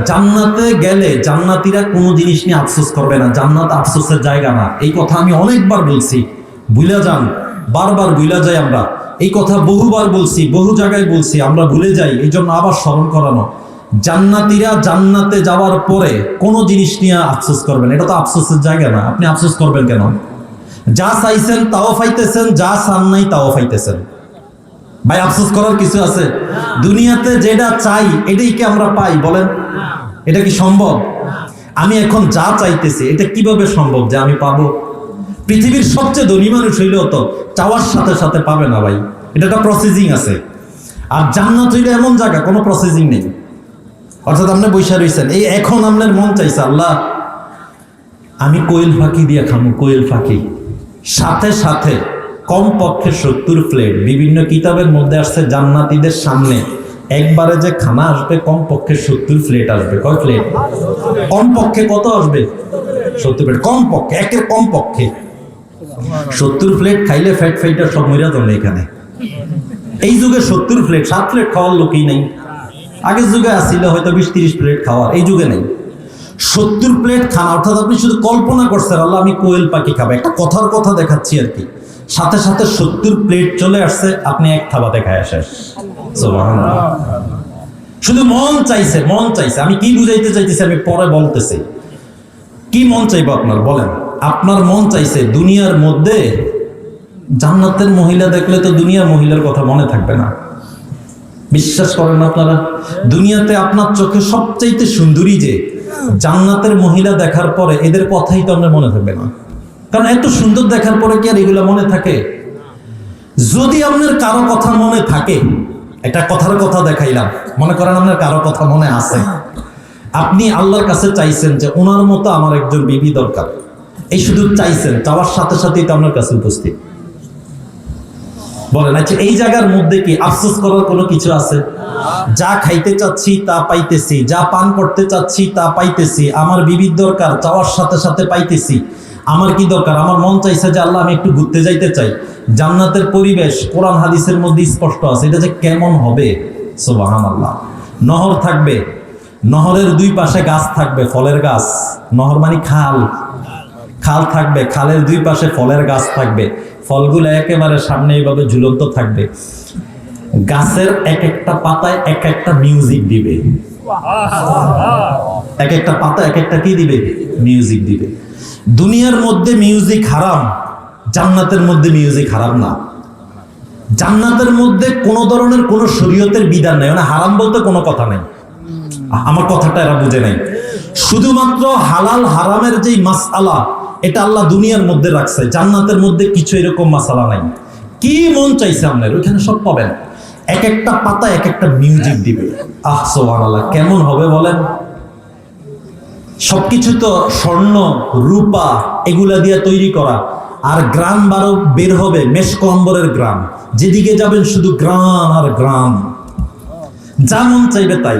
জান্নাতে গেলে জান্নাতীরা কোনো জিনিস নিয়ে আফসোস করবে না, জান্নাত আফসোসের জায়গা না। এই কথা আমি অনেকবার বলছি, ভুলে যান, বারবার ভুলে যাই আমরা। এই কথা বহুবার বলছি, বহু জায়গায় বলছি, আমরা ভুলে যাই, এই জন্য আবার স্মরণ করানো। জান্নাতীরা জান্নাতে যাওয়ার পরে কোনো জিনিস নিয়ে আফসোস করবেন, এটা তো আফসোসের জায়গা না। আপনি আফসোস করবেন কেন? যা চাইছেন তাও পাইতেছেন, যা চান নাই তাও পাইতেছেন। ভাই আফসোস করার কিছু আছে? দুনিয়াতে যেটা চাই এটাই কি আমরা পাই? বলেন, এটা কি সম্ভব? আমি এখন যা চাইতেছি এটা কিভাবে সম্ভব যে আমি পাবো? পৃথিবীর সবচেয়ে ধনী মানুষ হইলেও তো চাওয়ার সাথে সাথে পাবে না ভাই, এটা একটা প্রসেসিং আছে। আর জান্নাত হইলে এমন জায়গা কোনো প্রসেসিং নেই। অর্থাৎ আপনি বৈশা রয়েছেন, এই এখন আপনার মন চাইছে আল্লাহ আমি কোয়েল ফাঁকি দিয়ে খামু, কোয়েল ফাঁকি, সাথে সাথে কমপক্ষে 70 প্লেট। বিভিন্ন কিতাবের মধ্যে আসছে জান্নাতীদের সামনে একবারে যে খানা আসবে কমপক্ষে 70 প্লেট আসবে। কয় প্লেট? কমপক্ষে কত আসবে? 70 প্লেট কমপক্ষে, একের কমপক্ষে 70 প্লেট খাইলে ফ্যাট ফাইটার সব মরিয়া জন্য এখানে। এই যুগে 70 প্লেট, 7 প্লেট খাওয়ার লোকই নেই। আগের যুগে আসছিল হয়তো 20-30 প্লেট খাওয়ার, এই যুগে নেই। 70 প্লেট খানা, অর্থাৎ আপনি শুধু কল্পনা করছেন আল্লাহ আমি কোয়েল পাখি খাবো, একটা কথার কথা দেখাচ্ছি আর কি, সাথে সাথে 70 প্লেট চলে আসছে, আপনি এক থাবাতে খায় শেষ। সুবহানাল্লাহ। শুধু মন চাইছে, মন চাইছে। আমি কি বুঝাইতে চাইতেছি আমি পরে বলতেছি। কি মন চাইবো আপনার বলেন? আপনার মন চাইছে দুনিয়ার মধ্যে জান্নাতের মহিলা দেখলে তো দুনিয়ার মহিলার কথা মনে থাকবে না। বিশ্বাস করেন আপনারা? দুনিয়াতে আপনার চোখে সবচাইতে সুন্দরী যে, জান্নাতের মহিলা দেখার পরে এদের কথাই তো আপনার মনে থাকবে না। কারণ এত সুন্দর দেখার পরে কি আর এগুলো মনে থাকে? যদি আপনার কারো কথা মনে থাকে, একটা কথার কথা দেখাইলাম, মনে করেন আপনার কারো কথা মনে আছে, আপনি আল্লাহর কাছে চাইছেন যে ওনার মতো আমার একজন বিবি দরকার, এই শুধু চাইছেন, চাওয়ার সাথে সাথেই তো আপনার কাছে উপস্থিত। বলেন আচ্ছা এই জায়গার মধ্যে কি আফসোস করার কোনো কিছু আছে? যা খাইতে চাচ্ছি তা পাইতেছি, যা পান করতে চাচ্ছি তা পাইতেছি, আমার বিবির দরকার, চাওয়ার সাথে সাথে পাইতেছি। আমার কি দরকার? আমার মন চাইছে যে আল্লাহ আমি একটু ঘুরতে যাইতে চাই। জান্নাতের পরিবেশ কোরআন হাদিসের মধ্যে স্পষ্ট আছে, এটা যে কেমন হবে। সুবহানাল্লাহ। নহর থাকবে, নহরের দুই পাশে গাছ থাকবে, ফলের গাছ। নহর মানে খাল, খাল থাকবে, খালের দুই পাশে ফলের গাছ থাকবে, ফলগুলো একেবারে সামনে এইভাবে ঝুলন্ত থাকবে। গাছের এক একটা পাতায় এক একটা মিউজিক দিবে, এক একটা পাতা এক একটা কি দিবে? মিউজিক দিবে। দুনিয়ার মধ্যে মিউজিক হারাম, জান্নাতের মধ্যে মিউজিক হারাম না। জান্নাতের মধ্যে কোনো ধরনের কোনো শরীয়তের বিধান নাই, মানে হারাম বলতে কোনো কথা নাই। আমার কথাটা এরা বুঝে নাই। শুধুমাত্র হালাল হারামের যেই মাসআলা, এটা আল্লাহ দুনিয়ার মধ্যে রাখছে, জান্নাতের মধ্যে কিছু এরকম মাসালা নাই। কি মন চাইছে আপনার ওইখানে সব পাবেন। এক একটা পাতা এক একটা মিউজিক দিবে। আহ সুবহানাল্লাহ, কেমন হবে বলেন? সবকিছু তো স্বর্ণ রূপা এগুলা দিয়ে তৈরি করা, আর গ্রাম বের হবে মেশক অম্বরের গ্রাম, যেদিকে যাবেন শুধু গ্রাম আর গ্রাম, যা মন চাইবে তাই।